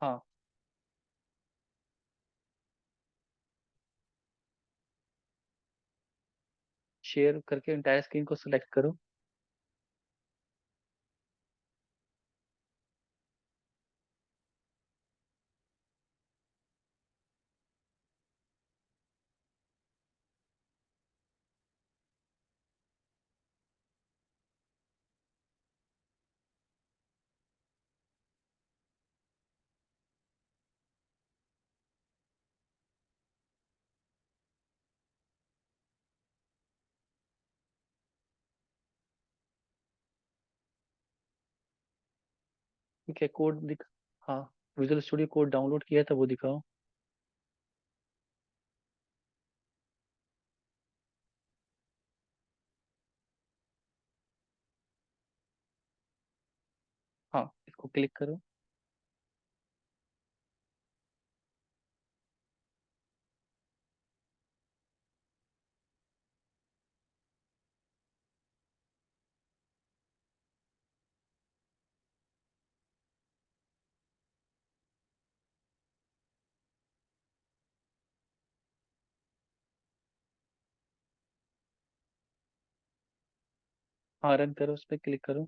हाँ, शेयर करके entire screen को सिलेक्ट करो। ठीक है, कोड दिख हाँ, विजुअल स्टूडियो कोड डाउनलोड किया था वो दिखाओ। हाँ, इसको क्लिक करो। हाँ, रन करो, उस पर क्लिक करो।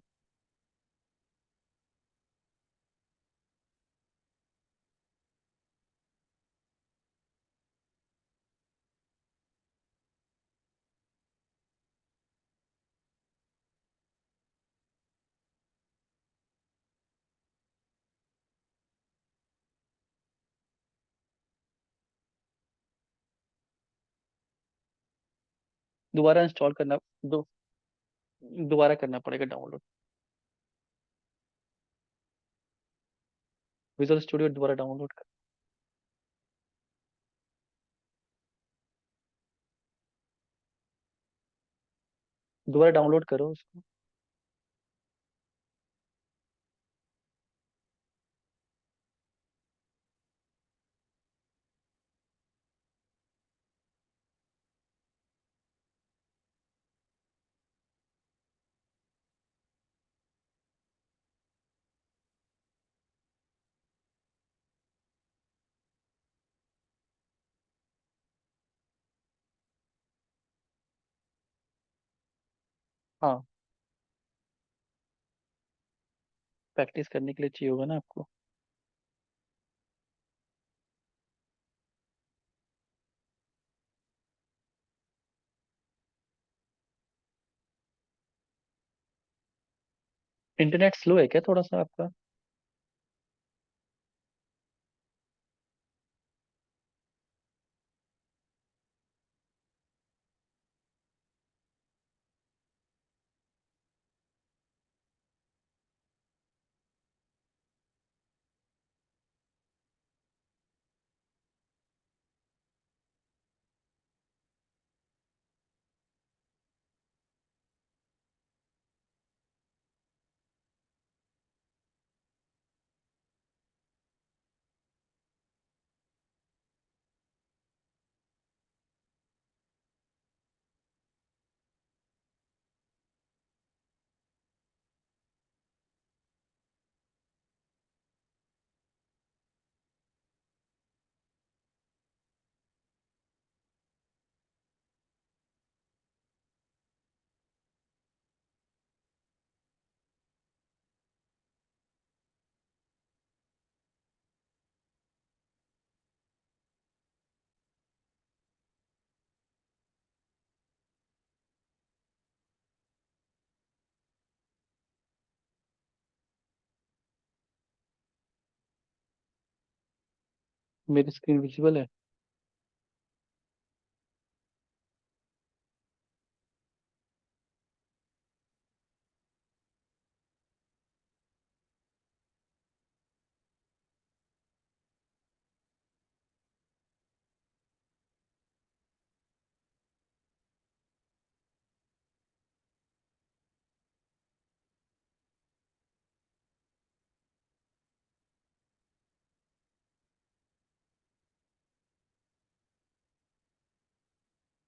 दोबारा इंस्टॉल करना दो दोबारा करना पड़ेगा डाउनलोड। विजुअल स्टूडियो दोबारा डाउनलोड कर। दोबारा डाउनलोड करो उसको। हाँ, प्रैक्टिस करने के लिए चाहिए होगा ना आपको। इंटरनेट स्लो है क्या थोड़ा सा आपका? मेरी स्क्रीन विजिबल है।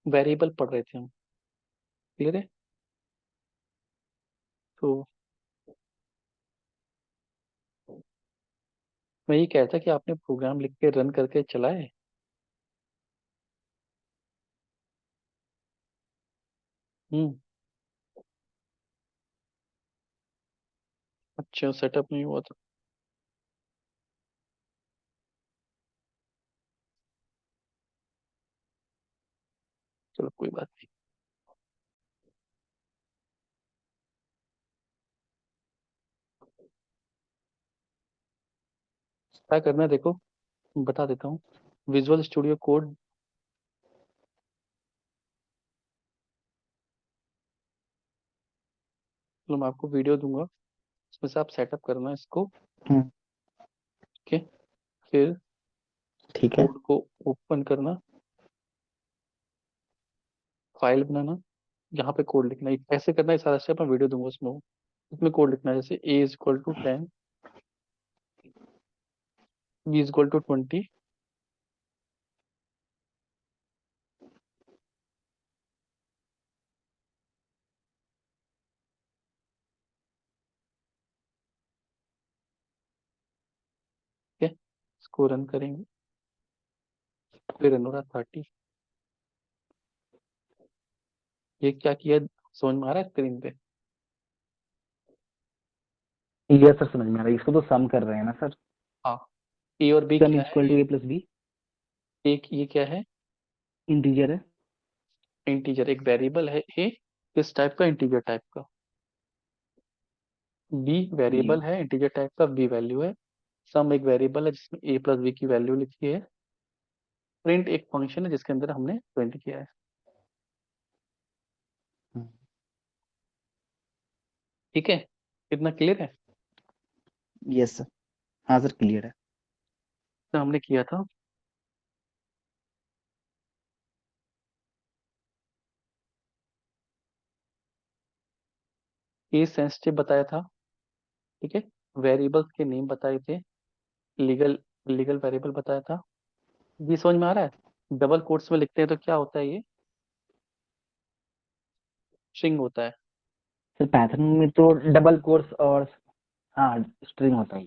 वेरिएबल पढ़ रहे थे हम। क्लियर है। तो मैं ये कहता कि आपने प्रोग्राम लिख के रन करके चलाए। हम्म। अच्छा, सेटअप नहीं हुआ था। चलो कोई बात नहीं। क्या करना है देखो, बता देता हूँ। विजुअल स्टूडियो कोड, चलो मैं आपको वीडियो दूंगा, उसमें से आप सेटअप करना इसको। हम्म, ओके। फिर ठीक है। कोड को ओपन करना, फाइल बनाना, यहाँ पे कोड लिखना है। कैसे करना है सारा स्टेप मैं वीडियो दूंगा उसमें। उसमें कोड लिखना है, जैसे A = 10, B = 20। ठीक है, इसको रन करेंगे। फिर रन हो रहा 30। ये क्या किया, समझ में आ रहा है स्क्रीन पे? ये सर समझ में आ रहा है, इसको तो सम कर रहे हैं ना सर। हाँ। ए और बी सम क्या इज है? Equal to A+B। एक ये क्या है? इंटीजर है। इंटीजर, एक वेरिएबल है ए, किस टाइप का? इंटीजर टाइप का। बी जी। वेरिएबल है इंटीजर टाइप का, बी वैल्यू है। सम एक वेरिएबल है जिसमें A+B की वैल्यू लिखी है। प्रिंट एक फंक्शन है जिसके अंदर हमने प्रिंट किया है। ठीक है, कितना क्लियर है? Yes sir. हाँ सर, क्लियर है। तो हमने किया था। केस सेंसिटिव बताया था। ठीक है, वेरिएबल्स के नेम बताए थे, लीगल लीगल वेरिएबल बताया था। ये समझ में आ रहा है? डबल कोट्स में लिखते हैं तो क्या होता है ये? स्ट्रिंग होता है। सर पाइथन में तो डबल कोर्स और हाँ स्ट्रिंग होता है।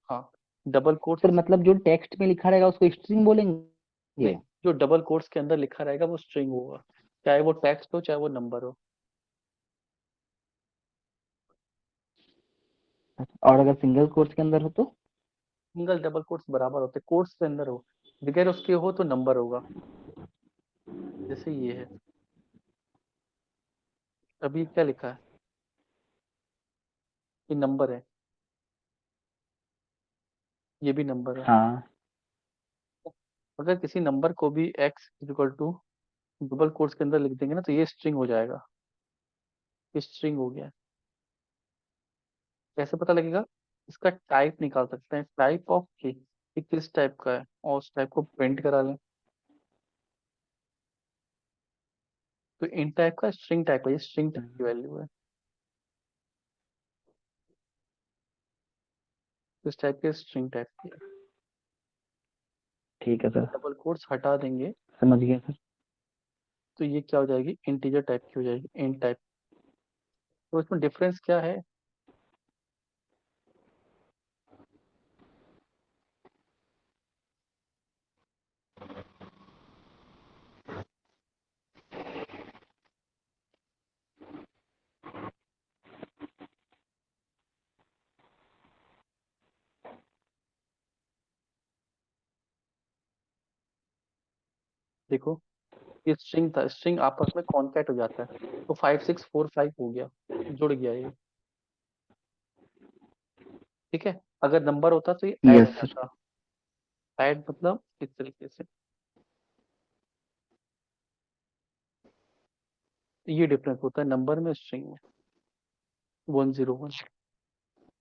हाँ, डबल सर कोट्स। मतलब जो टेक्स्ट में लिखा रहेगा उसको स्ट्रिंग नहीं, बोलेंगे। जो डबल कोट्स के अंदर लिखा रहेगा वो स्ट्रिंग होगा, चाहे वो टेक्स्ट हो चाहे वो नंबर हो। और अगर सिंगल कोर्स के अंदर हो तो? सिंगल डबल कोट्स बराबर होते हैं, कोट्स के अंदर हो, बगैर उसके हो तो नंबर होगा। जैसे ये है, अभी क्या लिखा है? ये नंबर है, ये भी नंबर है। हाँ। अगर किसी नंबर को भी x = डबल कोट्स के अंदर लिख देंगे ना तो ये स्ट्रिंग हो जाएगा, ये स्ट्रिंग हो गया। कैसे पता लगेगा? इसका टाइप निकाल सकते हैं, टाइप ऑफ की, ये किस टाइप का है, और उस टाइप को प्रिंट करा लें। तो इन टाइप का, स्ट्रिंग टाइप का, ये स्ट्रिंग टाइप की वैल्यू है। इस टाइप के स्ट्रिंग टाइप की है। ठीक है ये सर, डबल कोट्स हटा देंगे समझ गया सर। तो ये क्या हो जाएगी? इंटीजर टाइप की हो जाएगी, इंट टाइप। तो इसमें डिफरेंस क्या है? देखो, ये स्ट्रिंग था, स्ट्रिंग आपस में कॉन्कैट हो जाता है, तो 5645 हो गया, जुड़ गया ये। ठीक है, अगर नंबर होता तो ये ऐड हो यस सर। जाता। ऐड मतलब इस तरीके से। ये डिफरेंस होता है नंबर में, स्ट्रिंग में। 101।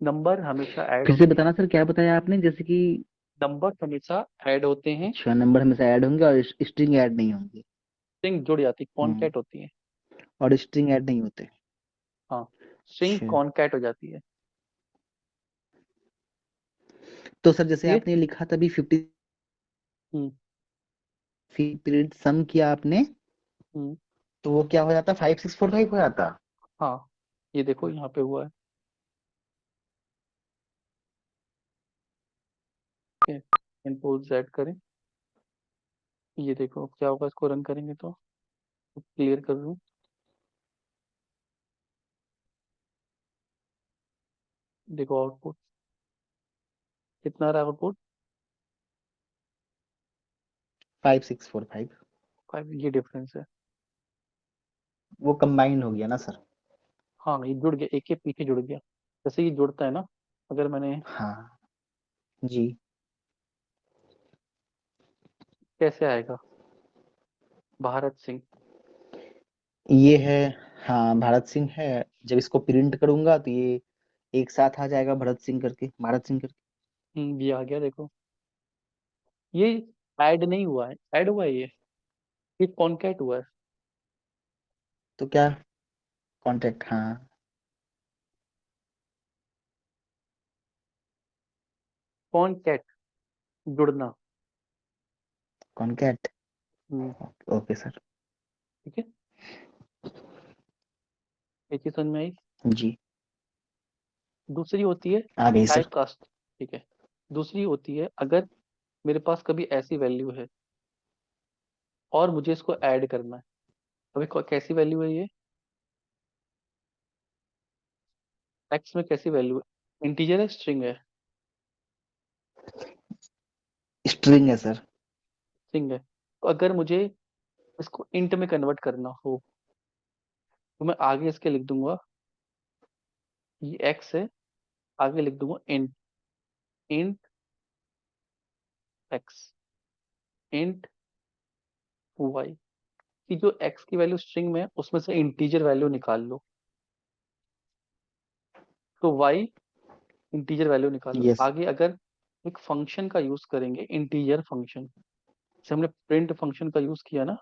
नंबर हमेशा ऐड फिर से होते हैं। बताना सर, क्या बताया आपने, जैसे कि? नंबर हमेशा ऐड होते हैं, अच्छा, नंबर हमेशा ऐड होंगे और स्ट्रिंग ऐड नहीं होंगे। स्ट्रिंग जुड़ जाती, हम्म। कॉन्कैट होती है। और स्ट्रिंग ऐड नहीं होते। हाँ, स्ट्रिंग अच्छा। कॉन्कैट हो जाती है। तो सर जैसे ये आपने लिखा था अभी 50 हम्म पीरियड सम किया आपने, हम्म तो वो क्या हो जाता? 5645 हो जाता? हाँ, ये देखो यहाँ पे हुआ है। ठीक है, इनपुट जेड करें, ये देखो अब क्या होगा, इसको रन करेंगे तो क्लियर कर दूं, देखो आउटपुट कितना आ रहा है, आउटपुट 5645। 5, ये डिफरेंस है। वो कंबाइन हो गया ना सर? हाँ ये जुड़ गया, एक के पीछे जुड़ गया, जैसे ये जुड़ता है ना, अगर मैंने, हाँ जी। कैसे आएगा, भारत सिंह, ये है, हाँ भारत सिंह है। जब इसको प्रिंट करूंगा तो ये एक साथ आ जाएगा, भरत सिंह करके, भारत सिंह करके। ये आ गया देखो, ये ऐड नहीं हुआ है, ऐड हुआ है ये कॉन्कैट हुआ है। तो क्या, कॉन्टेक्ट, हाँ। कॉन्कैट, जुड़ना। कॉन्कैट। हम्म, ओके सर। ठीक है, एक ही समझ में आई। जी। दूसरी होती है आ गई सर। टाइप कास्ट, ठीक है, दूसरी होती है अगर मेरे पास कभी ऐसी वैल्यू है और मुझे इसको ऐड करना है, अभी कैसी वैल्यू है ये, एक्स में कैसी वैल्यू है, इंटीजर है स्ट्रिंग है, स्ट्रिंग है सर। स्ट्रिंग है, तो अगर मुझे इसको इंट में कन्वर्ट करना हो तो मैं आगे इसके लिख दूंगा, ये एक्स है, आगे लिख दूंगा int, int x, int y, कि जो एक्स की वैल्यू स्ट्रिंग में है उसमें से इंटीजर वैल्यू निकाल लो, तो वाई इंटीजर वैल्यू निकालो। यस। आगे अगर एक फंक्शन का यूज करेंगे, इंटीजर फंक्शन, जैसे हमने प्रिंट फंक्शन का यूज किया ना,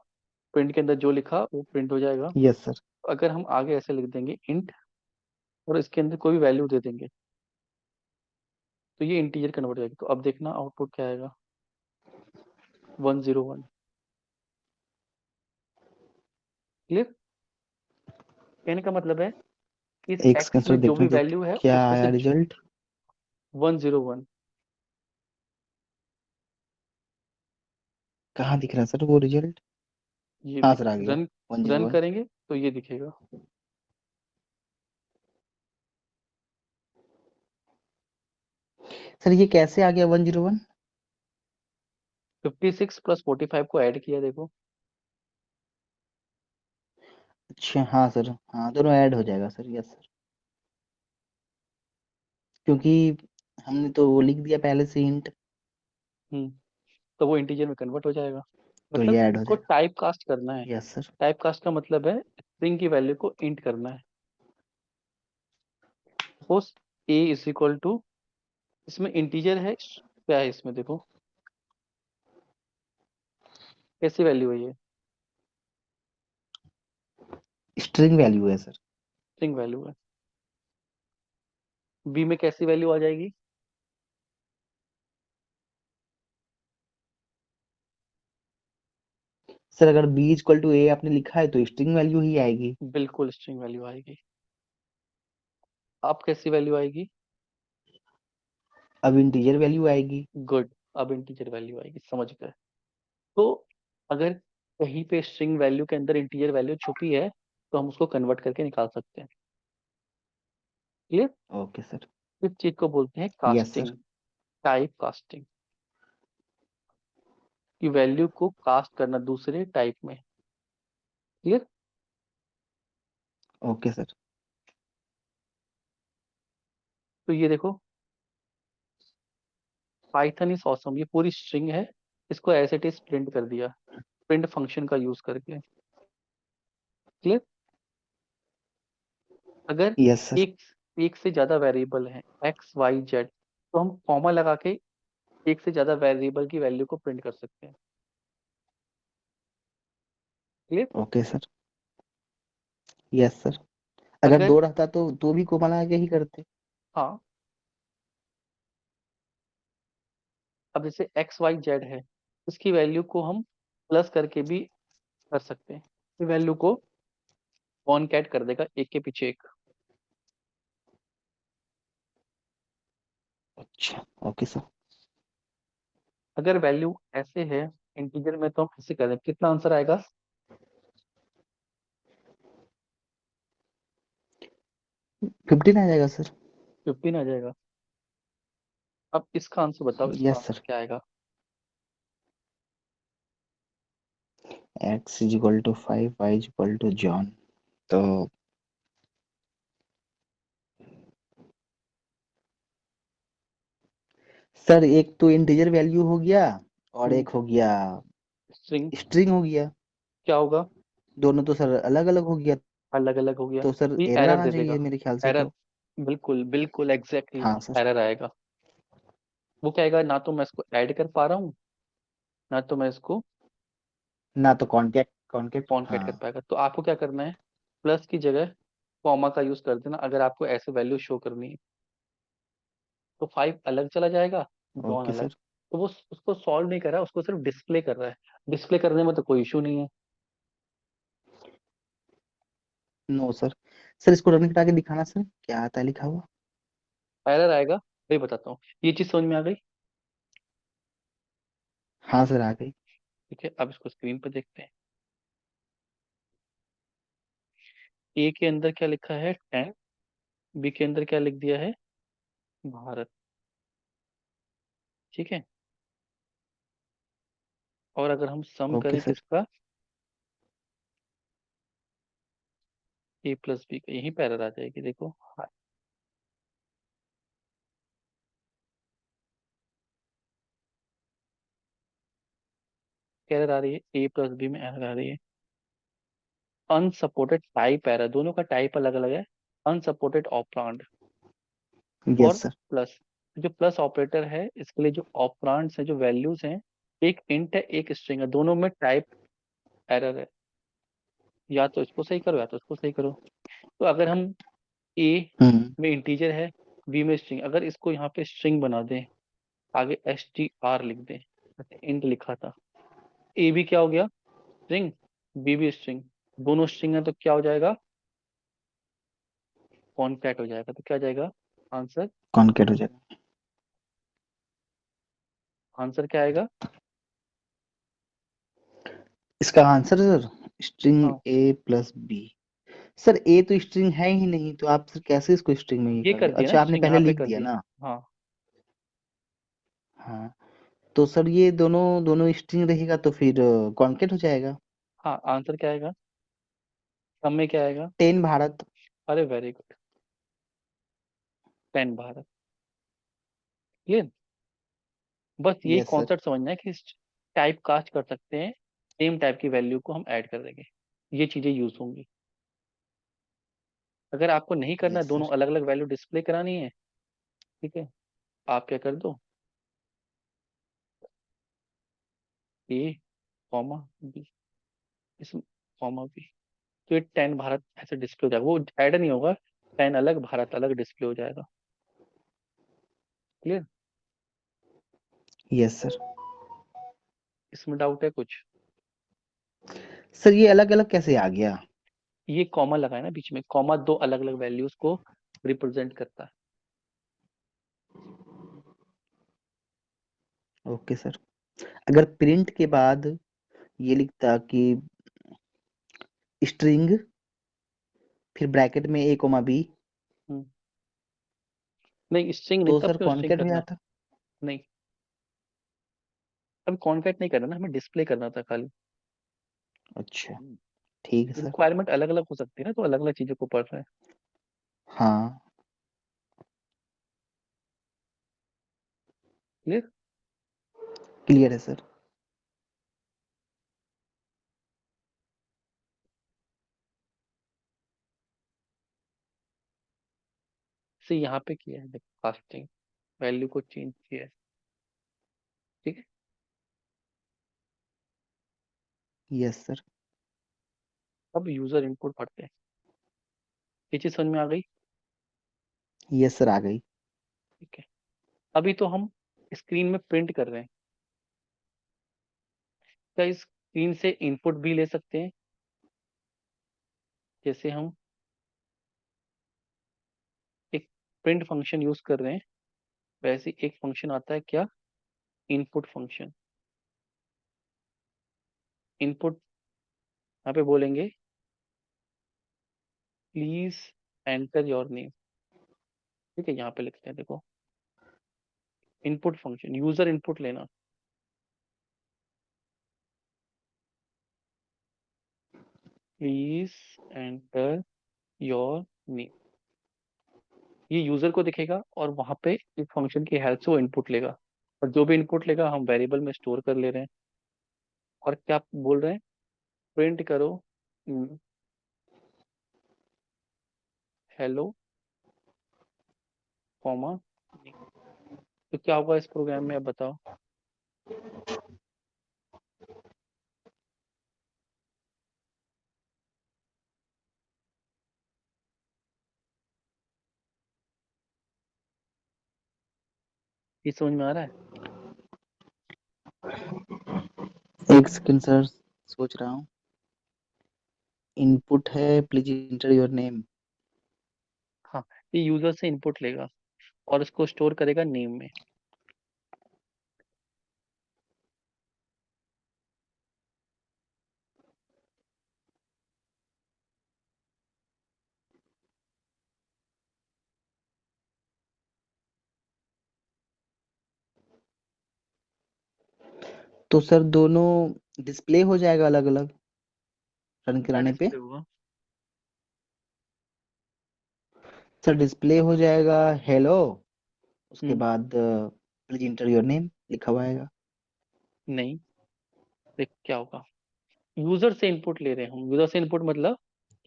प्रिंट के अंदर जो लिखा वो प्रिंट हो जाएगा। Yes sir. अगर हम आगे ऐसे लिख देंगे इंट और इसके अंदर कोई भी वैल्यू दे देंगे तो ये इंटीजर कन्वर्ट हो जाएगी, तो अब देखना आउटपुट क्या आएगा, 101। क्लियर, कहने का मतलब है कि इस एक सेकंड एक्स सर, में जो भी देखने तो वैल्यू है क्या उसमें से आया रिजल्ट। 101, कहाँ दिख रहा है सर वो रिजल्ट? ये हाँ दिख सर, आ गया। Run, run 101। करेंगे तो ये दिखेगा। सर ये कैसे आ गया 101? 56 प्लस 45 को ऐड किया देखो, अच्छा हाँ सर, हाँ दोनों ऐड हो जाएगा सर, यस सर। क्योंकि हमने तो वो लिख दिया पहले से इंट, हम्म, तो वो इंटीजर में कन्वर्ट हो जाएगा। तो ये मतलब ऐड हो इसको जाएगा। टाइप कास्ट करना है, यस सर। टाइप कास्ट का मतलब है स्ट्रिंग की वैल्यू को इंट करना है। Suppose a is equal to, इसमें इंटीजर है, क्या है इसमें देखो, कैसी वैल्यू है ये, स्ट्रिंग वैल्यू है सर। स्ट्रिंग वैल्यू है। बी में कैसी वैल्यू आ जाएगी, सर अगर बी इक्वल टू ए आपने लिखा है तो स्ट्रिंग वैल्यू ही आएगी। बिल्कुल स्ट्रिंग वैल्यू आएगी। अब कैसी वैल्यू आएगी, अब इंटीजर वैल्यू आएगी। गुड, अब इंटीजर वैल्यू आएगी, समझ गए। तो अगर कहीं पे स्ट्रिंग वैल्यू के अंदर इंटीजर वैल्यू छुपी है तो हम उसको कन्वर्ट करके निकाल सकते हैं। Clear, okay sir. इस चीज को बोलते हैं yes sir. Casting, type casting, की वैल्यू को कास्ट करना दूसरे टाइप में। Clear, okay sir. तो ये देखो पाइथन इज ऑसम, ये पूरी स्ट्रिंग है, इसको एज इट इज प्रिंट कर दिया, प्रिंट फंक्शन का यूज करके। क्लियर, अगर यस सर। एक एक से ज्यादा वेरिएबल है एक्स वाई जेड, तो हम कॉमा लगा के एक से ज्यादा वेरिएबल की वैल्यू को प्रिंट कर सकते हैं। Clear, okay sir. Yes sir. अगर अगर, दो रहता तो भी को बना के ही करते। हाँ, अब जैसे एक्स वाई जेड है, इसकी वैल्यू को हम प्लस करके भी कर सकते हैं, वैल्यू को कॉनकैट कर देगा एक के पीछे एक। अच्छा ओके सर। अगर वैल्यू ऐसे है इंटीजर में तो हम ऐसे कर दें, कितना आंसर आएगा? 15 आ जाएगा सर। 15 आ जाएगा। अब इसका आंसर बताओ, इसका यस आंसर सर। क्या आएगा? x is equal to 5, y is equal to John. तो सर एक तो इंटीजर वैल्यू हो गया और हम्म। एक हो गया स्ट्रिंग। स्ट्रिंग हो गया। क्या होगा? दोनों तो सर अलग अलग हो गया। अलग अलग हो गया। तो सर ये एरर एरर आना दे देगा। चाहिए मेरे ख्याल से एरर। तो। बिल्कुल बिल्कुल एग्जैक्टली हाँ सर। एरर आएगा। वो क्या आएगा, ना तो मैं इसको ऐड कर पा रहा हूँ, ना तो मैं इसको ना तो कॉन्केट कॉन्केट कॉन्केट हाँ। कर पाएगा। तो आपको क्या करना है, प्लस की जगह कॉमा का यूज कर देना अगर आपको ऐसे वैल्यू शो करनी है। तो 5 अलग चला जाएगा, जॉन ओके अलग। सर। तो वो उसको सॉल्व नहीं कर रहा है, उसको सिर्फ डिस्प्ले कर रहा है। डिस्प्ले करने में तो कोई इशू नहीं है। No sir. सर इसको रन करा के दिखाना सर, क्या आता है लिखा हुआ। एरर आएगा, वही बताता हूँ। ये चीज समझ में आ गई? हाँ सर आ गई। ठीक है, अब इसको स्क्रीन पर देखते हैं। ए के अंदर क्या लिखा है, 10। बी के अंदर क्या लिख दिया है, भारत। ठीक है। और अगर हम सम ओके करें सर। किसका, ए प्लस बी का, यहीं पर एरर आ जाएगी, देखो। हाँ, एरर आ रही है, ए प्लस बी में एरर आ रही है। अनसपोर्टेड टाइप एरर, दोनों का टाइप अलग अलग है। अनसपोर्टेड ऑपरांड और यस सर। प्लस। जो प्लस ऑपरेटर है इसके लिए जो ऑपरांड्स हैं, जो वैल्यूज हैं, एक इंट है एक स्ट्रिंग है, दोनों में टाइप एरर है। या तो इसको सही करो या तो इसको सही करो। तो अगर हम ए हम्म। में इंटीजर है, बी में स्ट्रिंग, अगर इसको यहाँ पे स्ट्रिंग बना दें, आगे str लिख दें, इंट लिखा था। ए भी क्या हो गया, स्ट्रिंग। बी भी स्ट्रिंग। दोनों स्ट्रिंग है तो क्या हो जाएगा, कॉन्कैट हो जाएगा। तो क्या जाएगा आंसर? कॉन्केट हो जाएगा। आंसर क्या आएगा? इसका आंसर सर स्ट्रिंग हाँ, ए प्लस बी। सर ए तो स्ट्रिंग है ही नहीं, तो आप सर कैसे इसको स्ट्रिंग में ये ये कर कर रहे हो? दिया ना अच्छा आपने स्ट्रिंग, पहले यहाँ पे लिख कर दिया दिया। ना। हाँ। हाँ। तो सर ये दोनों दोनों स्ट्रिंग रहेगा तो फिर कॉन्केट हो जाएगा। हाँ, आंसर क्या आएगा, सब में क्या आएगा? 10 भारत। अरे वेरी गुड, 10 भारत। ये बस यही यस सर। कॉन्सेप्ट समझना है कि टाइप कास्ट कर सकते हैं, सेम टाइप की वैल्यू को हम ऐड कर देंगे, ये चीजें यूज होंगी। अगर आपको नहीं करना है, यस दोनों सर। अलग अलग वैल्यू डिस्प्ले करानी है, ठीक है, आप क्या कर दो, ए कॉमा बी, इस कॉमा बी, तो ये 10 भारत ऐसे डिस्प्ले हो जाएगा, वो ऐड नहीं होगा, 10 अलग भारत अलग डिस्प्ले हो जाएगा। क्लियर? Yes sir. इसमें डाउट है कुछ? सर ये अलग अलग कैसे आ गया? ये कॉमा लगाए ना बीच में, कॉमा दो अलग अलग वैल्यूज को रिप्रेजेंट करता है। Okay sir. अगर प्रिंट के बाद ये लिखता कि स्ट्रिंग फिर ब्रैकेट में ए कोमा बी, हम्म, नहीं स्ट्रिंग नहीं, तो तब सर क्यों स्ट्रिंग कॉन्केट हो करना है? जाता। नहीं, अब कॉन्कैट नहीं करना ना, हमें डिस्प्ले करना था खाली। अच्छा ठीक है सर। रिक्वायरमेंट अलग अलग हो सकती है ना, तो अलग अलग चीजों को पढ़ रहे हैं। हाँ। क्लियर? क्लियर है सर। से यहाँ पे किया है कास्टिंग, वैल्यू को चेंज किया है। ठीक है। Yes sir. अब यूजर इनपुट पढ़ते हैं। ये चीज समझ में आ गई? यस सर आ गई। ठीक है। अभी तो हम स्क्रीन में प्रिंट कर रहे हैं, क्या इस स्क्रीन से इनपुट भी ले सकते हैं? जैसे हम एक प्रिंट फंक्शन यूज कर रहे हैं, वैसे एक फंक्शन आता है क्या, इनपुट फंक्शन, इनपुट यहाँ पे बोलेंगे प्लीज एंटर योर नेम। ठीक है, यहाँ पे लिखते हैं, देखो इनपुट फंक्शन, यूजर इनपुट लेना। प्लीज एंटर योर नेम, ये यूजर को दिखेगा और वहां पे इस फंक्शन की हेल्प से वो इनपुट लेगा, और जो भी इनपुट लेगा हम वेरिएबल में स्टोर कर ले रहे हैं। और क्या बोल रहे हैं, प्रिंट करो हेलो कॉमा नेम। तो क्या होगा इस प्रोग्राम में, अब बताओ। ये समझ में आ रहा है? एक सेकंड सर, सोच रहा हूँ। इनपुट है प्लीज इंटर योर नेम। हाँ, ये यूजर से इनपुट लेगा और उसको स्टोर करेगा नेम में। तो सर दोनों डिस्प्ले हो जाएगा अलग अलग रन क्या कराने पे? डिस्प्ले होगा? सर डिस्प्ले हो जाएगा हेलो, उसके हम्म, बाद प्लीज इंटर योर नेम लिखा हुआ आएगा। नहीं, देख क्या होगा, यूजर से इनपुट ले रहे हैं हम। यूजर से इनपुट मतलब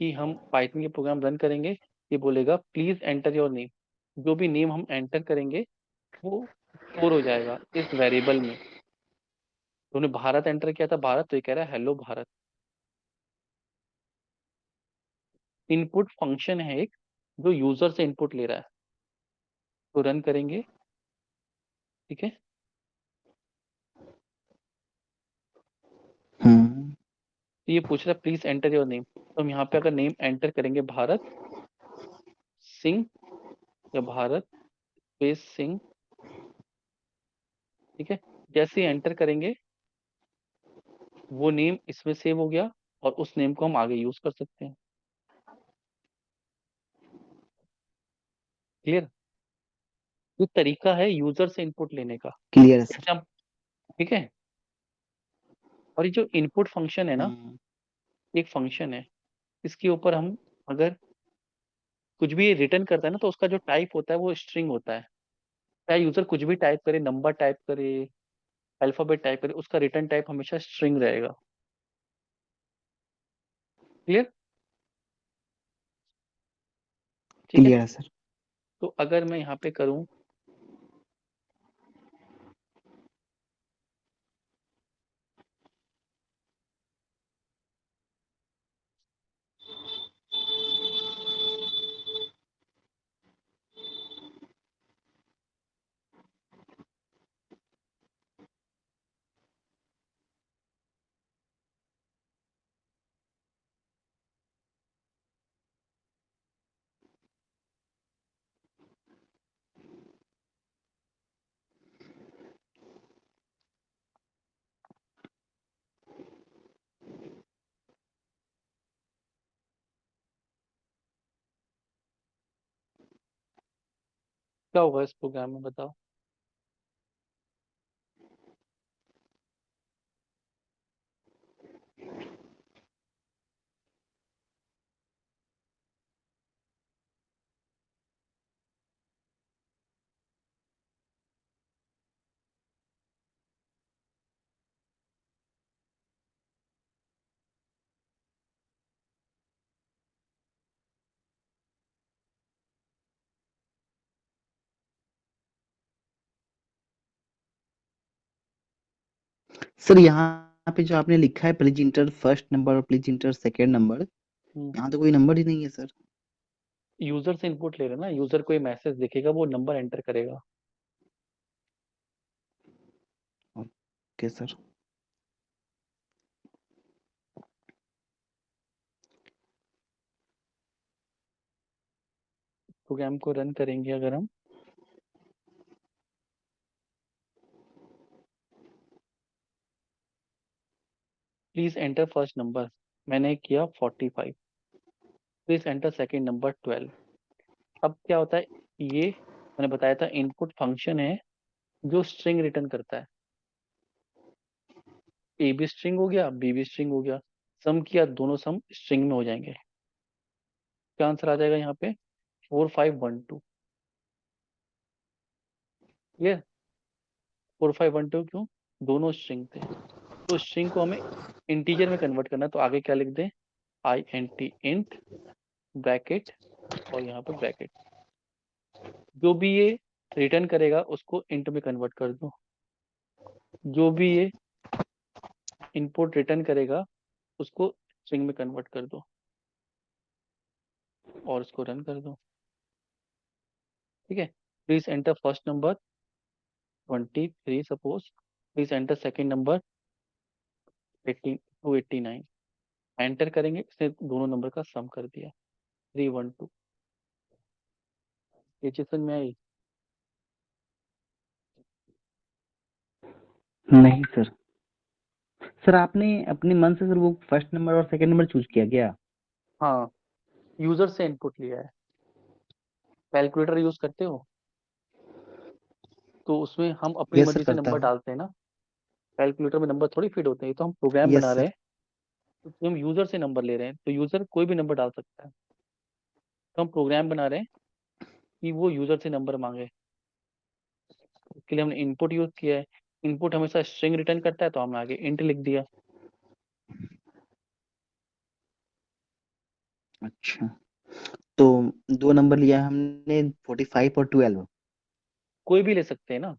कि हम पाइथन के प्रोग्राम रन करेंगे, ये बोलेगा प्लीज एंटर योर नेम। जो भी नेम हम एंटर करेंगे वो स्टोर हो जाएगा इस वेरिएबल में। तो उन्हें भारत एंटर किया था, भारत, तो ये कह रहा है हेलो भारत। इनपुट फंक्शन है एक, जो यूजर से इनपुट ले रहा है। तो रन करेंगे, ठीक है। हम्म। तो ये पूछ रहा है प्लीज एंटर योर नेम, तो हम यहाँ पे अगर नेम एंटर करेंगे भारत सिंह, या भारत स्पेस सिंह, ठीक है, जैसे ही एंटर करेंगे वो नेम इसमें सेव हो गया, और उस नेम को हम आगे यूज कर सकते हैं। क्लियर? ये तरीका है यूजर से इनपुट लेने का। क्लियर है सर। जैसे हम, ठीक है। और ये जो इनपुट फंक्शन है ना, हम्म। एक फंक्शन है, इसके ऊपर हम अगर कुछ भी रिटर्न करता है ना, तो उसका जो टाइप होता है वो स्ट्रिंग होता है। चाहे यूजर कुछ भी टाइप करे, नंबर टाइप करे, अल्फाबेट टाइप करे, उसका रिटर्न टाइप हमेशा स्ट्रिंग रहेगा। क्लियर? ठीक है। क्लियर है सर। तो अगर मैं यहाँ पे करूँ, क्या होगा इस प्रोग्राम में, बताओ। सर यहाँ पे जो आपने लिखा है प्लीज इंटर फर्स्ट नंबर और प्लीज इंटर सेकेंड नंबर, यहाँ तो कोई नंबर ही नहीं है सर। यूजर से इनपुट ले रहे हैं ना, यूजर को ये मैसेज दिखेगा, वो नंबर एंटर करेगा। Okay sir. प्रोग्राम को रन करेंगे अगर हम, प्लीज एंटर फर्स्ट नंबर, मैंने किया 45। Please enter second number 12। अब क्या होता है, ये मैंने बताया था इनपुट फंक्शन है जो स्ट्रिंग रिटर्न करता है। ए भी स्ट्रिंग हो गया, बी भी स्ट्रिंग हो गया, सम किया, दोनों सम स्ट्रिंग में हो जाएंगे। क्या आंसर आ जाएगा यहाँ पे? 4512। क्लियर? 4512 क्यों? दोनों स्ट्रिंग थे, तो स्ट्रिंग को हमें इंटीजर में कन्वर्ट करना है, तो आगे क्या लिख दें? I N T, int, bracket, और यहाँ पे ब्रैकेट। जो भी ये रिटर्न करेगा उसको इंट में कन्वर्ट कर दो। जो भी ये इनपुट रिटर्न करेगा उसको स्ट्रिंग में कन्वर्ट कर दो, और उसको रन कर दो। ठीक है? Please enter first number 23 suppose, please enter second number 289। Enter करेंगे, इसने दोनों नंबर का सम कर दिया, 312। ये चीज समझ में आई? नहीं सर। सर आपने अपने मन से सर वो फर्स्ट नंबर और सेकंड नंबर चूज किया क्या? हाँ, यूजर से इनपुट लिया है। कैलकुलेटर यूज करते हो तो उसमें हम अपनी यस सर मर्जी से करता नंबर हूँ। डालते हैं ना। कैलकुलेटर में नंबर थोड़ी फिट होते हैं, ये तो हम प्रोग्राम यस बना रहे सर। हैं। तो हम यूजर से नंबर ले रहे हैं, तो यूजर कोई भी नंबर डाल सकता है। तो हम प्रोग्राम बना रहे हैं कि वो यूजर से नंबर मांगे। इसके लिए हमने इनपुट यूज किया है। इनपुट हमेशा स्ट्रिंग रिटर्न करता है, तो हमने आगे इंट लिख दिया। अच्छा, तो दो नंबर लिया हमने 45 और 12। कोई भी ले सकते हैं ना,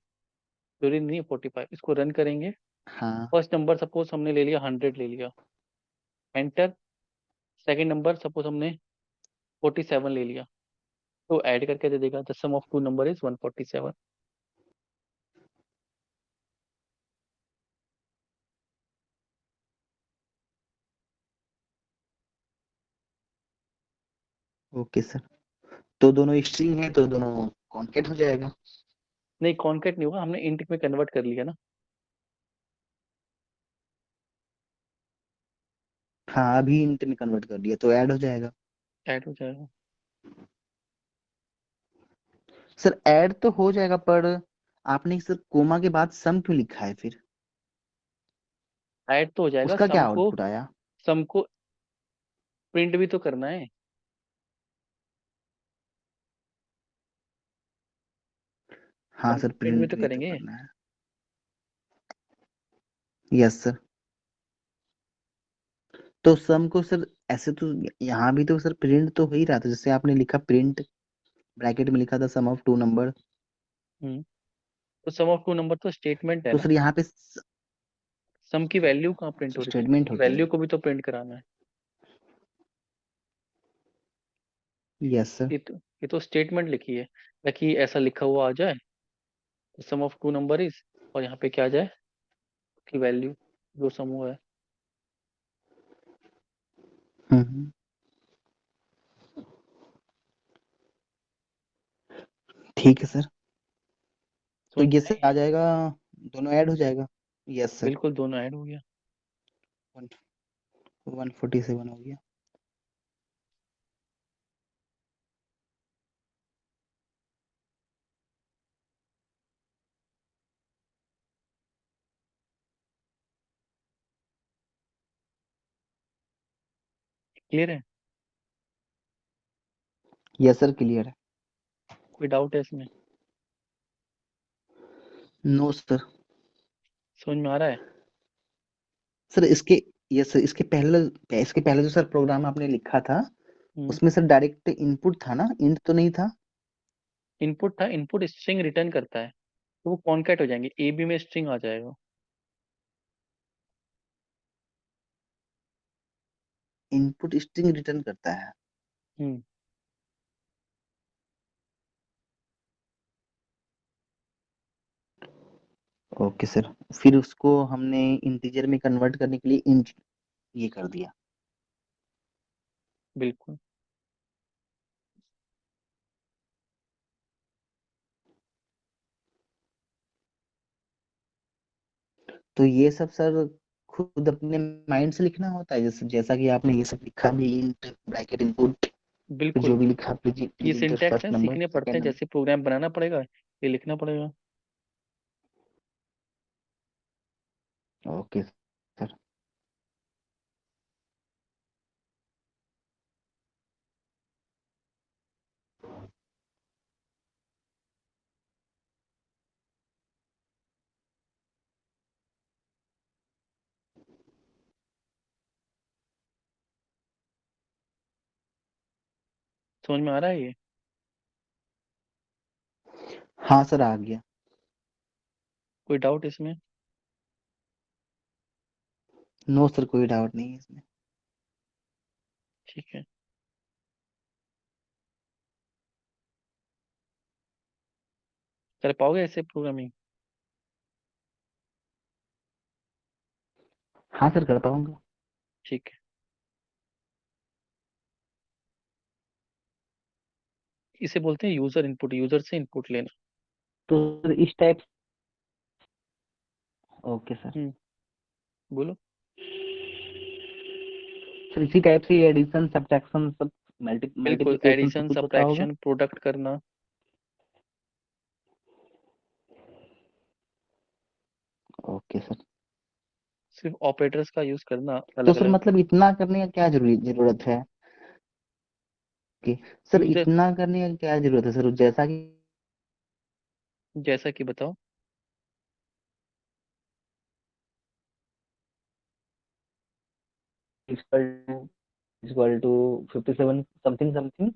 जरूरी नहीं है 45। इसको रन करेंगे। हाँ। फर्स्ट नंबर सपोज हमने ले लिया 100 ले लिया, एंटर। सेकंड नंबर सपोज हमने 47 ले लिया, तो ऐड करके दे देगा the sum of two number is 147। Okay sir, तो दोनों स्ट्रिंग है तो दोनों कॉन्केट हो जाएगा। नहीं, कॉन्केट नहीं होगा, हमने इंट में कन्वर्ट कर लिया ना। हाँ, अभी इंट में कन्वर्ट कर दिया तो ऐड हो जाएगा। ऐड हो जाएगा। सर ऐड तो हो जाएगा, पर आपने सर कोमा के बाद सम क्यों लिखा है फिर? ऐड तो हो जाएगा, उसका क्या आउटपुट आया? सम को प्रिंट भी तो करना है। हाँ सम सर, को प्रिंट भी प्रिंट तो भी तो करेंगे। करना है। Yes sir. तो सम को सर ऐसे तो यहाँ भी तो सर प्रिंट तो हो ही रहा था, जैसे आपने लिखा प्रिंट, ब्रैकेट में लिखा था सम ऑफ टू नंबर। हम्म। तो सम ऑफ टू नंबर तो स्टेटमेंट है तो ना। सर यहाँ पे सम की वैल्यू कहाँ प्रिंट हो रही थी? स्टेटमेंट होती वैल्यू है। को भी तो प्रिंट कराना है। Yes sir. ये तो स्टेटमेंट लिखी है, ताकि ऐसा लिखा हुआ आ जाए, सम ऑफ टू नंबर इज, और यहाँ पे क्या आ जाए की वैल्यू, जो सम हुआ है। हम्म, ठीक है सर। तो समझ ये में सर आ आई? जाएगा, दोनों ऐड हो जाएगा। Yes sir. बिल्कुल, दोनों ऐड हो गया। 147 हो गया। क्लियर है? यस सर, क्लियर है। कोई डाउट है इसमें? No sir. समझ में आ रहा है? सर इसके, यस सर, इसके पहले जो सर प्रोग्राम आपने लिखा था, हम्म। उसमें सर डायरेक्ट इनपुट था ना, इंट तो नहीं था? इनपुट था, इनपुट स्ट्रिंग रिटर्न करता है, तो वो कॉन्कैट हो जाएंगे, ए बी में स्ट्रिंग आ जाएगा। इनपुट स्ट्रिंग रिटर्न करता है। हम्म। ओके सर, फिर उसको हमने इंटीजर में कन्वर्ट करने के लिए इंट ये कर दिया। बिल्कुल। तो ये सब सर खुद अपने माइंड से लिखना होता है, जैसे जैसा कि आपने ये सब लिखा भी, इंट ब्रैकेट इनपुट, फिर जो बिल्कुल, भी लिखा ये प्रिंटर सिंटैक्स है, फर्स्ट नंबर सीखने पड़ते सेकंड हैं, नंबर। जैसे प्रोग्राम बनाना पड़ेगा, ये लिखना पड़ेगा। Okay sir. समझ में आ रहा है ये? हाँ सर, आ गया। कोई डाउट इसमें? नो सर, कोई डाउट नहीं है इसमें। ठीक है, कर पाओगे ऐसे प्रोग्रामिंग? हाँ सर, कर पाऊंगा। ठीक है, इसे बोलते हैं यूजर इनपुट, यूजर से इनपुट लेना। तो सर इस टाइप। Okay sir. हम्म, बोलो। सर इसी टाइप से एडिशन सब्ट्रैक्शन सब, बिल्कुल, मल्टीप्लिकेशन सब एडिशन, कुछ होता होगा। सब्ट्रैक्शन, प्रोडक्ट करना। Okay sir. सिर्फ ऑपरेटर्स का यूज करना तो अलग सर अलग। मतलब इतना करने का क्या जरूरत है कि, सर यूजर, इतना करने का क्या जरूरत है सर, जैसा कि जैसा कि बताओ। इक्वल टू 57 समथिंग समथिंग,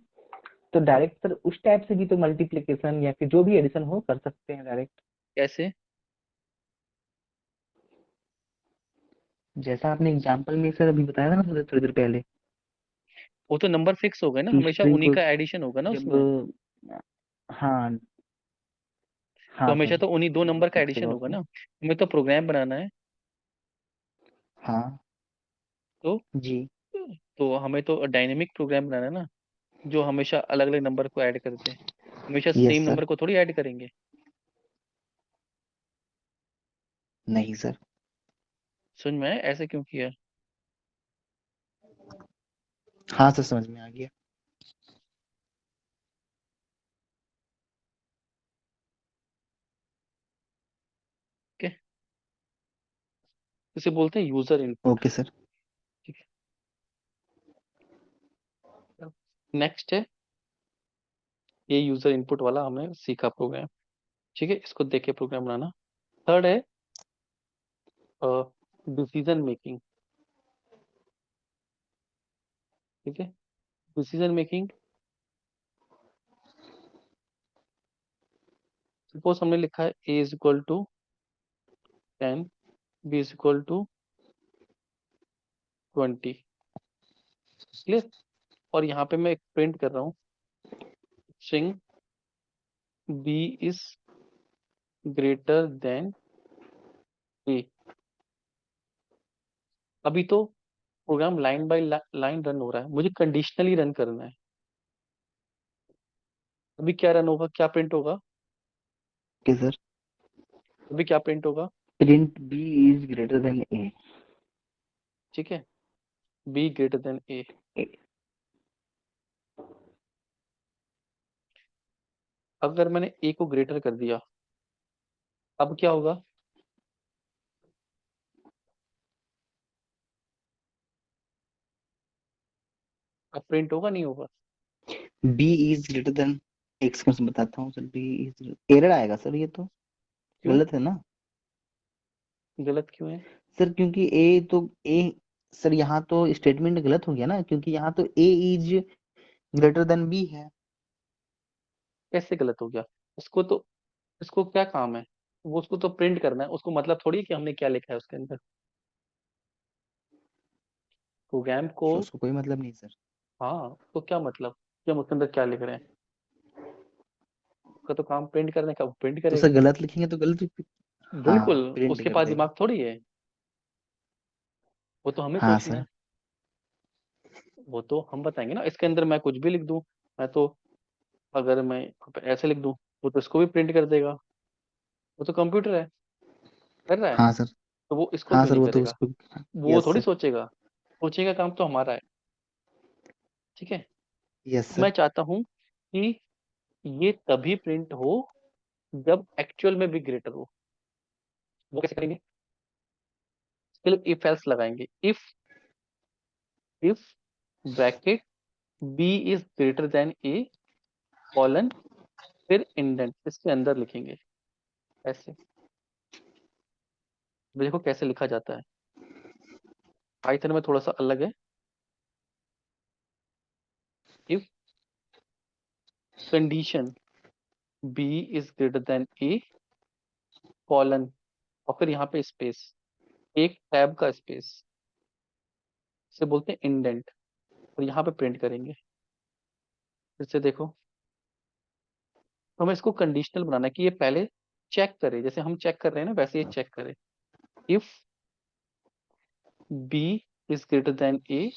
तो डायरेक्ट सर उस टाइप से भी तो मल्टीप्लिकेशन या फिर जो भी एडिशन हो कर सकते हैं डायरेक्ट। कैसे? जैसा आपने एग्जांपल में सर अभी बताया था ना सर थोड़ी देर पहले, वो तो नंबर फिक्स हो गए ना, कि हमेशा स्ट्रिंग उन्हीं को का एडिशन होगा ना जब, उसमें। हाँ तो हाँ हमेशा सर, तो उन्हीं दो नंबर नंबर का फिक्स होगा एडिशन होगा उसमें। ना, हमें तो प्रोग्राम बनाना है। हाँ तो जी। हमें तो डायनेमिक प्रोग्राम बनाना है ना, जो हमेशा अलग अलग नंबर को ऐड करते हैं, हमेशा यस सेम सर। नंबर को थोड़ी ऐड करेंगे। नहीं सर। समझ में आया ऐसे क्यों किया? हाँ सर, समझ में आ गया। ओके, इसे बोलते हैं यूजर इनपुट। Okay sir. ठीक है, नेक्स्ट है, ये यूजर इनपुट वाला हमने सीखा प्रोग्राम। ठीक है, इसको देख के प्रोग्राम बनाना। थर्ड है डिसीजन मेकिंग। ठीक है, डिसीजन मेकिंग, सपोज हमने लिखा है A is equal to 10, B is equal to 20। Clear? और यहाँ पे मैं एक प्रिंट कर रहा हूँ, string B is greater than A. अभी तो program line by line run हो रहा है, मुझे कंडीशनली रन करना है। अभी क्या रन होगा, क्या प्रिंट होगा? Okay sir. अभी क्या प्रिंट होगा? Print B is greater than A. ठीक है, बी ग्रेटर देन ए। अगर मैंने ए को ग्रेटर कर दिया, अब क्या होगा? अब प्रिंट होगा नहीं होगा? बी इज ग्रेटर देन, एक सेकंड से बताता हूँ सर। बी इज, एरर आएगा सर, ये तो क्यों? गलत है ना गलत क्यों है? सर? क्योंकि ए तो ए, सर यहाँ तो स्टेटमेंट गलत हो गया ना, क्योंकि यहाँ तो ए इज ग्रेटर देन बी है। कैसे गलत हो गया? इसको तो, इसको क्या काम है? वो उसको तो प्रिंट करना है, उसको मतलब थोड़ी है कि हमने क्या लिखा है उसके अंदर। प्रोग्राम को, सर उसको कोई मतलब नहीं सर। हाँ तो क्या मतलब कि हम उसके अंदर क्या लिख रहे हैं? उसका तो काम प्रिंट करने का, वो प्रिंट तो सर करेगा। गलत लिखेंगे तो गलत हाँ बिल्कुल, प्रिंट उसके कर पास देगा। दिमाग थोड़ी है, वो तो हमें हाँ सोचना सर। है। वो तो हम बताएंगे ना, इसके अंदर मैं कुछ भी लिख दूं, मैं तो, अगर मैं ऐसे लिख दूं, वो तो इसको भी प्रिंट कर देगा। वो तो कंप्यूटर है, कर रहा है। हाँ सर। तो वो इसको हाँ क्यों सर, नहीं वो तो करेगा? उसको। वो यस थोड़ी सर। सोचेगा, सोचेगा काम तो हमारा है। ठीक है। यस तो मैं सर। चाहता हूँ कि ये तभी प्रिंट हो जब एक्चुअल में भी ग्रेटर हो। वो कैसे करेंगे? सिर्फ इफ एल्स लगाएंगे। If bracket B is greater than A colon, फिर इंडेंट इसके अंदर लिखेंगे ऐसे। देखो कैसे लिखा जाता है। पाइथन में थोड़ा सा अलग है। If condition B is greater than A colon, और फिर यहाँ पे स्पेस, एक टैब का स्पेस, इसे बोलते हैं इंडेंट, और यहाँ पे प्रिंट करेंगे। फिर से देखो, तो हमें इसको कंडीशनल बनाना है कि ये पहले चेक करे, जैसे हम चेक कर रहे हैं ना वैसे ये चेक करे। If B is greater than A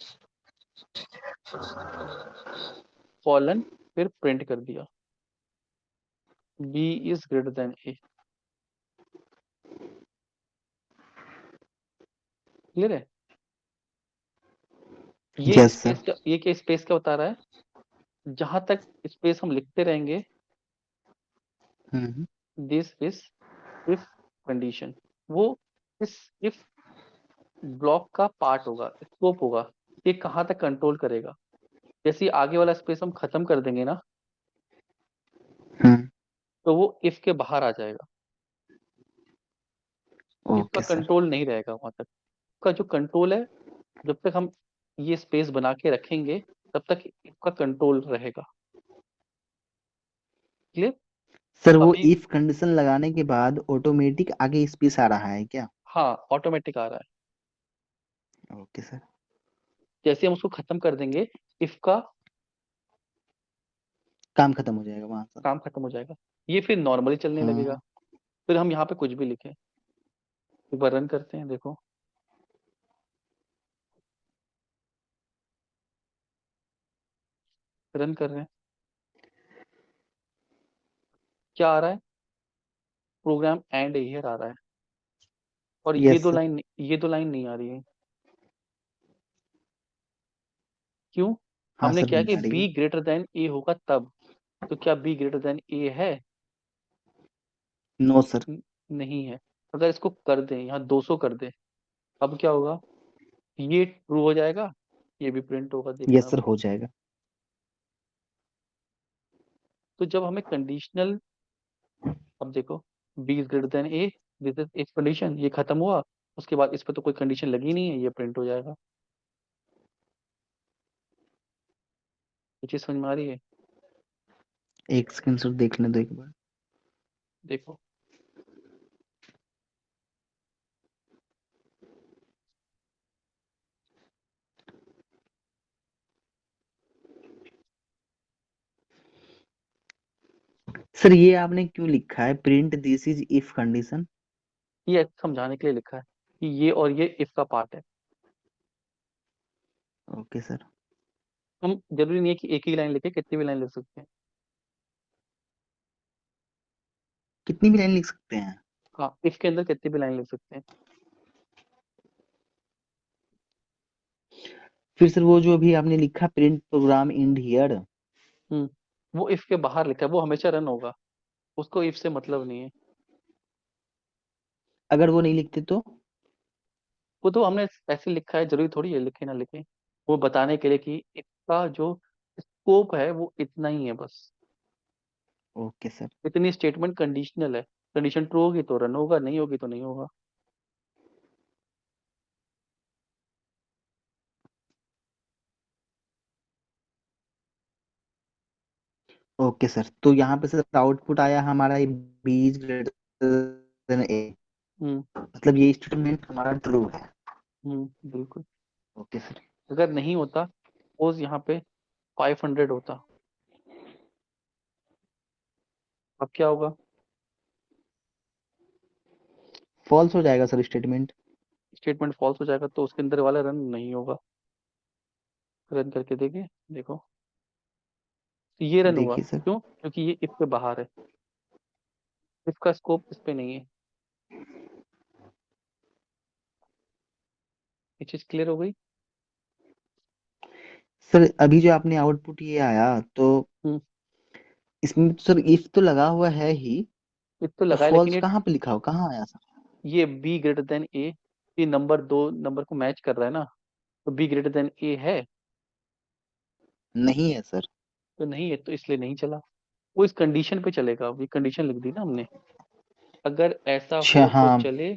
colon, फिर प्रिंट कर दिया B is greater than A. Clear है? ये यस सर। स्पेस का, ये क्या स्पेस क्या बता रहा है? जहां तक स्पेस हम लिखते रहेंगे, हम्म। दिस इज इफ कंडीशन, वो इस इफ ब्लॉक का पार्ट होगा, स्कोप होगा। ये कहाँ तक कंट्रोल करेगा? जैसे ही आगे वाला स्पेस हम खत्म कर देंगे ना, हम्म। तो वो इफ के बाहर आ जाएगा। इफ का ओके सर। कंट्रोल नहीं रहेगा वहां तक। का जो कंट्रोल है, जब तक हम ये स्पेस बना के रखेंगे तब तक इफ का कंट्रोल रहेगा। क्लियर? सर वो अभी इफ कंडीशन लगाने के बाद ऑटोमेटिक आगे स्पेस आ रहा है क्या? हाँ, ऑटोमेटिक आ रहा है। Okay sir. जैसे हम उसको खत्म कर देंगे, इफ का काम खत्म हो जाएगा वहां सर। काम खत्म हो जाएगा। ये फिर नॉर्मली चलने लगेगा। हाँ। फिर हम यहाँ पे कुछ भी लिखें। एक बार रन करते हैं, देखो रन कर रहे हैं, क्या आ रहा है? प्रोग्राम एंड हियर आ रहा है। और यस सर। ये दो लाइन नहीं आ रही है। क्यों? हाँ हमने सर, क्या नहीं कि आ रही बी है। ग्रेटर देन ए होगा तब। तो क्या बी ग्रेटर देन ए है? No sir. नहीं है। अगर इसको कर दें, यहाँ 200 कर दें, अब क्या होगा? ये ट्रू हो जाएगा, ये भी प्रिंट होगा, देखना यस अब। सर, हो जाएगा। तो जब हमें कंडीशनल, अब देखो, B is greater than A, this is if condition, ये खत्म हुआ, उसके बाद इस पर तो कोई कंडीशन लगी नहीं है, ये प्रिंट हो जाएगा। ये चीज समझ में आ रही है? एक सेकंड सर, देखने दो एक बार। देखो, सर ये आपने क्यों लिखा है print this is if condition? ये समझाने के लिए लिखा है कि ये और ये इफ का पार्ट है। Okay sir. हम जरूरी नहीं है कि एक ही लाइन लिखे, कितनी भी लाइन लिख सकते हैं। कितनी भी लाइन लिख सकते हैं? हाँ, इफ के अंदर कितनी भी लाइन लिख सकते हैं। फिर सर वो जो अभी आपने लिखा प्रिंट प्रोग्राम इंड हियर। हम्म वो इफ के बाहर लिखा है, वो हमेशा रन होगा, उसको इफ से मतलब नहीं है। अगर वो नहीं लिखते तो? वो तो हमने ऐसे लिखा है, जरूरी थोड़ी है लिखे ना लिखे। वो बताने के लिए कि इसका जो स्कोप है वो इतना ही है बस। Okay sir. इतनी स्टेटमेंट कंडीशनल है। कंडीशन ट्रू होगी तो रन होगा, नहीं होगी तो नहीं होगा। ओके सर, तो यहाँ पे सर आउटपुट आया हमारा B is greater than A, हम्म मतलब ये स्टेटमेंट हमारा ट्रू है। बिल्कुल। Okay sir. अगर नहीं होता, सपोज यहाँ पे 500 होता, अब क्या होगा? फॉल्स हो जाएगा सर स्टेटमेंट। स्टेटमेंट फॉल्स हो जाएगा, तो उसके अंदर वाला रन नहीं होगा। रन करके देखें, देखो, तो ये रन हुआ, देखिए सर। क्यों? क्योंकि ये इफ के बाहर है, इफ का स्कोप इस पे नहीं है। ये चीज क्लियर हो गई? सर अभी जो आपने आउटपुट ये आया तो हम्म। इसमें तो सर इफ तो लगा हुआ है ही, ये तो तो लगाए, लेकिन फॉल्स कहाँ पे लिखा हो, कहाँ आया सर? ये बी ग्रेटर देन ए, ये नंबर दो नंबर को मैच कर रहा है ना, तो बी ग्रेटर देन ए है। नहीं है सर। तो नहीं है, तो इसलिए नहीं चला। वो इस कंडीशन पे चलेगा, ये कंडीशन लिख दी ना हमने, अगर ऐसा अच्छा हो तो हाँ, चले।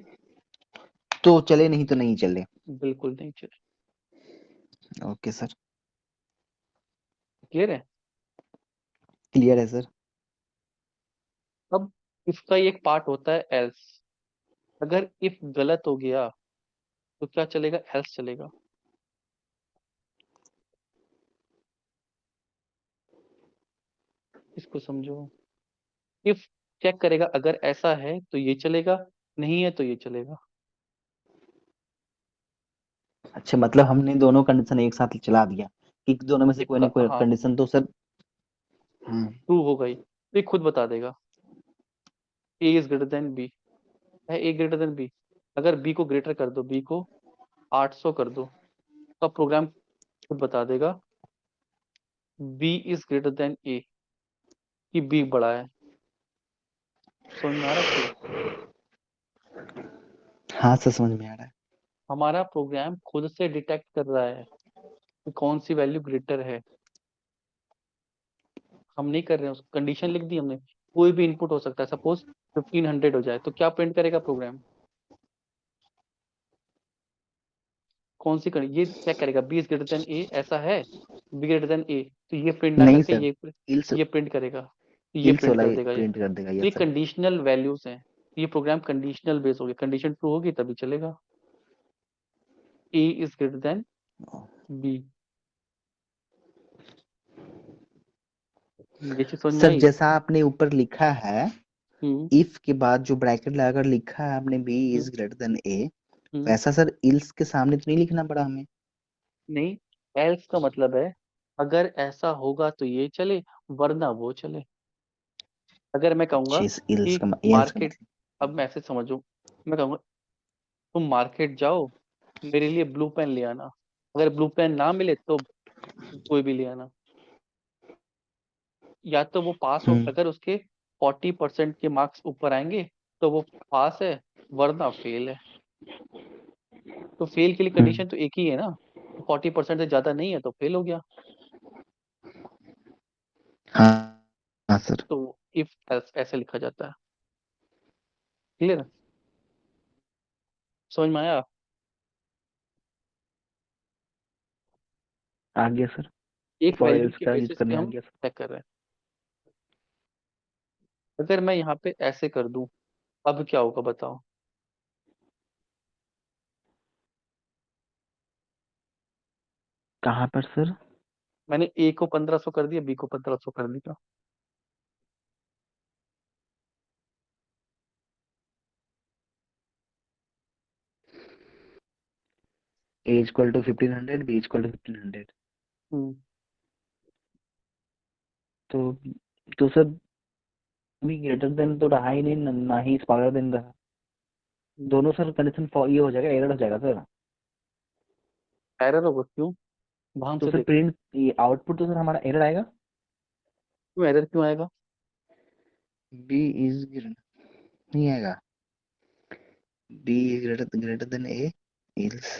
तो चले नहीं तो नहीं चले। बिल्कुल नहीं चले। Okay sir. क्लियर है? क्लियर है सर। अब इसका ही एक पार्ट होता है एल्स। अगर इफ गलत हो गया तो क्या चलेगा? एल्स चलेगा। इसको समझो। इफ चेक करेगा, अगर ऐसा है तो ये चलेगा, नहीं है तो ये चलेगा। अच्छा मतलब हमने दोनों कंडीशन एक साथ चला दिया कि दोनों में से कोई ना कोई हाँ, कंडीशन तो सर। हाँ। ट्रू हो गई तो ये खुद बता देगा ए इज ग्रेटर देन बी। है ए ग्रेटर देन बी? अगर बी को ग्रेटर कर दो, बी को 800 कर दो, तो प्रोग्राम खुद बता देगा बी इज ग्रेटर देन ए, कि बी बड़ा है। समझ में आ रहा है क्यों? हाँ सर समझ में आ रहा है। हमारा प्रोग्राम खुद से डिटेक्ट कर रहा है कि कौन सी वैल्यू ग्रेटर है। हम नहीं कर रहे हैं, उसको कंडीशन लिख दी हमने। कोई भी इनपुट हो सकता है, सपोज 1500 हो जाए तो क्या प्रिंट करेगा प्रोग्राम? कौन सी ये चेक करेगा B is greater than A, ऐसा है बी ग्रेटर देन ए, तो ये प्रिंट ना नहीं करके सर, इल्स ये प्रिंट करेगा, तो ये इल्स प्रिंट वाला कर देगा ये। प्रिंट कर देगा, ये यस सर। कंडीशनल वैल्यूज हैं। ये प्रोग्राम कंडीशनल बेस हो गया, कंडीशन ट्रू होगी तभी चलेगा। ए इज ग्रेटर देन बी। ये चीज समझ में सर आई? जैसा आपने ऊपर लिखा है, हम्म। इफ के बाद जो ब्रैकेट लगाकर लिखा है आपने B hmm. Is greater than A, hmm. वैसा सर इल्स के सामने तो नहीं लिखना पड़ा हमें? नहीं, एल्स का मतलब है अगर ऐसा होगा तो ये चले, वरना वो चले। अगर मैं कहूंगा अच्छा, इस इल्स कि का एल्स का मार्केट, मतलब। अब मैसेज समझो, मैं कहूंगा तुम मार्केट जाओ, मेरे लिए ब्लू पेन ले आना। अगर ब्लू पेन ना मिले तो कोई भी ले आना। या तो वो पास हो, हम्म। अगर उसके 40% के मार्क्स ऊपर आएंगे तो वो पास है, वरना फेल है। तो फेल के लिए हम्म। कंडीशन तो एक ही है ना, 40% से ज्यादा नहीं है तो फेल हो गया। हाँ हाँ सर। तो इफ एल्स ऐसे लिखा जाता है। क्लियर? समझ में आया? आ गया सर। एक फॉर वैल्यू एल्स के का यूज बेसिस पे करने आ हम गया सर। चेक कर रहे हैं। अगर मैं यहाँ पे ऐसे कर दूं, अब क्या होगा बताओ? कहाँ पर सर? मैंने ए को 1500 कर दिया, बी को 1500 कर दिया। A equal to 1500, B equal to 1500। Hmm. तो सर भी ग्रेटर देन तो रहा ही नहीं, ना ही स्मॉलर देन रहा। दोनों सर कंडीशन ये हो जाएगा, एरर हो जाएगा सर। एरर होगा क्यों? भान तो से सर देख। प्रिंट ये आउटपुट तो सर हमारा एरर आएगा। क्यों एरर क्यों आएगा? बी इज नहीं आएगा, B is greater than A else.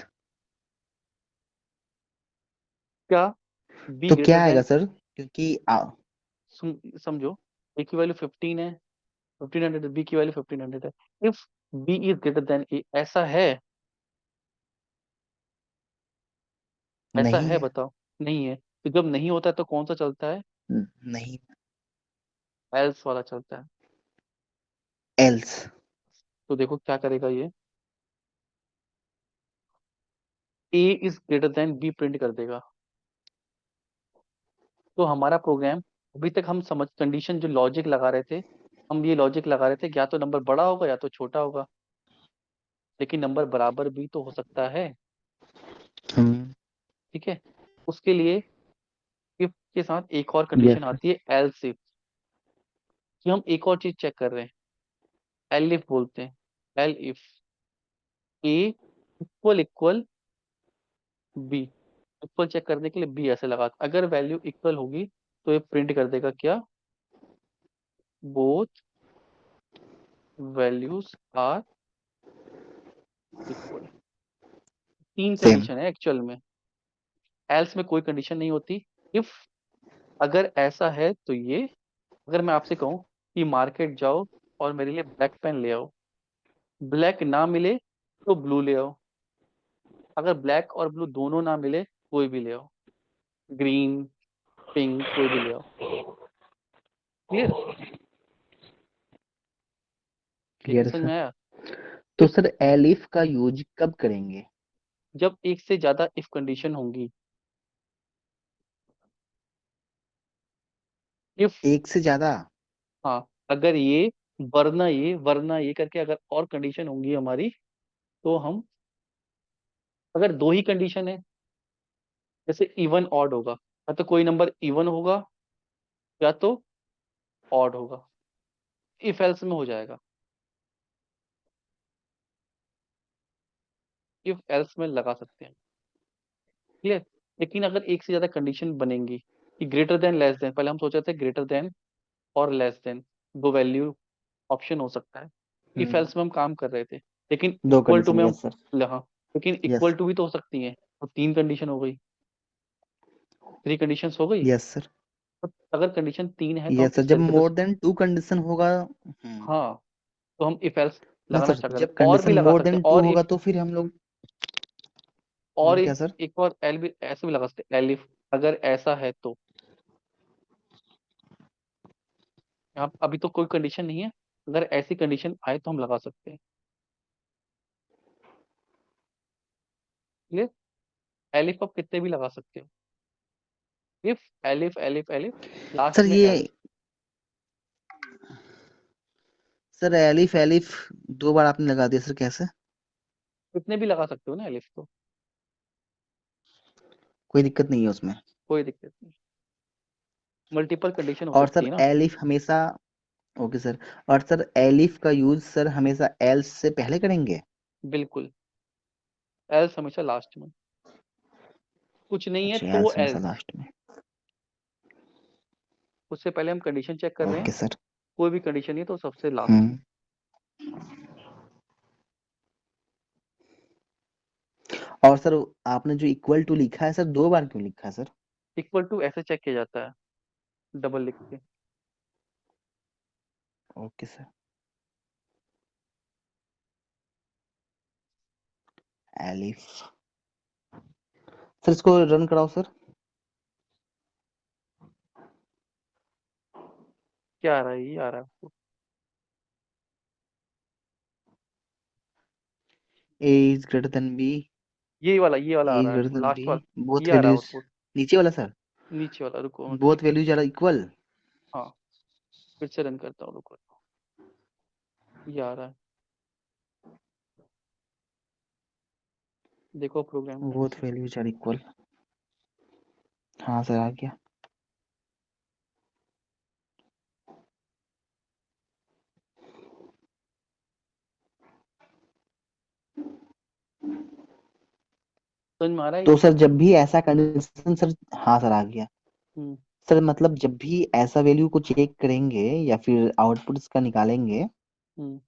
क्या बी तो ग्रेटर क्या आएगा देन, सर? क्योंकि समझो, ए की वैल्यू 15 है, 1500, बी की वैल्यू 1500 है। If B is greater than A, ऐसा है? ऐसा नहीं है है। बताओ? नहीं है, तो जब नहीं होता है तो कौन सा चलता है? नहीं। एल्स वाला चलता है। एल्स। तो देखो क्या करेगा ये, A is greater than B print कर देगा। तो हमारा प्रोग्राम, अभी तक हम समझ कंडीशन जो लॉजिक लगा रहे थे, हम ये लॉजिक लगा रहे थे कि या तो नंबर बड़ा होगा या तो छोटा होगा, लेकिन नंबर बराबर भी तो हो सकता है। हम्म। ठीक है। उसके लिए इफ के साथ एक और कंडीशन यस सर। आती है एल्स इफ, कि हम एक और चीज चेक कर रहे हैं। एल इफ बोलते हैं। Elif A equal equal B. Equal check करने के लिए बी ऐसे लगा, अगर वैल्यू इक्वल होगी तो ये प्रिंट कर देगा क्या, बोथ वैल्यूज आर इक्वल। तीन सेम। कंडीशन है एक्चुअल में, एल्स में कोई कंडीशन नहीं होती। इफ अगर ऐसा है तो ये, अगर मैं आपसे कहूँ कि मार्केट जाओ और मेरे लिए ब्लैक पेन ले आओ, ब्लैक ना मिले तो ब्लू ले आओ, अगर ब्लैक और ब्लू दोनों ना मिले कोई भी ले आओ, ग्रीन पिंक कोई भी ले आओ। क्लियर? क्लियर है समझ सर। में आया? तो इफ, सर एलिफ का यूज कब करेंगे? जब एक से ज्यादा इफ कंडीशन होंगी। इफ, एक से ज्यादा? हाँ, अगर ये वरना ये करके अगर और कंडीशन होंगी हमारी, तो हम, अगर दो ही कंडीशन है, जैसे इवन ऑड होगा, या तो कोई नंबर इवन होगा या तो ऑड होगा, इफ एल्स में हो जाएगा, इफ एल्स में लगा सकते हैं। क्लियर? लेकिन अगर एक से ज्यादा कंडीशन बनेंगी कि ग्रेटर देन लेस देन, पहले हम सोच रहे थे ग्रेटर देन और लेस देन, दो वैल्यू ऑप्शन हो सकता है, इफ हम्म। एल्स में हम काम कर रहे थे, लेकिन दो इक्वल टू कंडीशन, में हम, यस सर। हाँ, लेकिन यस। इक्वल टू भी तो हो सकती है, तो तीन कंडीशन हो गई, थ्री कंडीशंस हो गई। Yes sir. तो अगर कंडीशन तीन है तो हम यस सर, इस जब तरीके से, मोर देन टू कंडीशन होगा। हाँ, तो हम इफ एल्स ना लगाना सर, स्टार्ट कर जब दें, और भी कंडीशन लगा मोर सकते देन हैं, टू और होगा इफ, तो फिर हम लोग। और क्या एक, सर? एक और एल भी ऐसे भी लगा सकते हैं, एल इफ, अगर ऐसा है तो। यहाँ अभी तो कोई कंडीशन नहीं है, अगर ऐसी कंडीशन आए तो हम लगा सकते हैं। क्लियर? एलिफ आप कितने भी लगा सकते हो, if, elif elif elif, last sir में ये, एल्स। सर एलिफ एलिफ दो बार आपने लगा दिया सर, कैसे? कितने भी लगा सकते हो ना एलिफ तो, कोई दिक्कत नहीं है उसमें? कोई दिक्कत नहीं, मल्टीपल कंडीशन हो और सकती सर है ना। एलिफ हमेशा, ओके सर, और सर एलिफ का यूज सर हमेशा एल्स से पहले करेंगे? बिल्कुल, एल्स हमेशा लास्ट में, कुछ नहीं है अच्छा, तो एल्स हमेशा एल्स, लास्ट में। उससे पहले हम कंडीशन चेक कर रहे हैं, ओके सर। कोई भी कंडीशन नहीं तो सबसे लास्ट में। हम्म। और सर आपने जो इक्वल टू लिखा है सर, दो बार क्यों लिखा है सर? इक्वल टू ऐसे चेक किया जाता है, डबल लिख के। Okay sir. एलिफ। सर इसको रन कराओ सर। क्या आ रहा है, ये आ रहा है आपको? ए इज ग्रेटर देन बी। ये वाला ए आ इज रहा है, ग्रेटर देन बी। लास्ट वाला। बोथ ये आ रहा है वैल्यूज। आउटपुट, नीचे वाला सर। नीचे वाला, रुको मैं बोथ ठीक, वैल्यूज आर इक्वल। हाँ, फिर से रन करता हूँ, रुको, ये आ रहा है, देखो प्रोग्राम ढंग बोथ से। Values are equal. हाँ सर, आ गया। समझ में आ रहा है तो ये? सर जब भी ऐसा कंडीशन सर, हाँ सर आ गया। हम्म। सर मतलब जब भी ऐसा वैल्यू को चेक करेंगे या फिर आउटपुट इसका निकालेंगे, हम्म।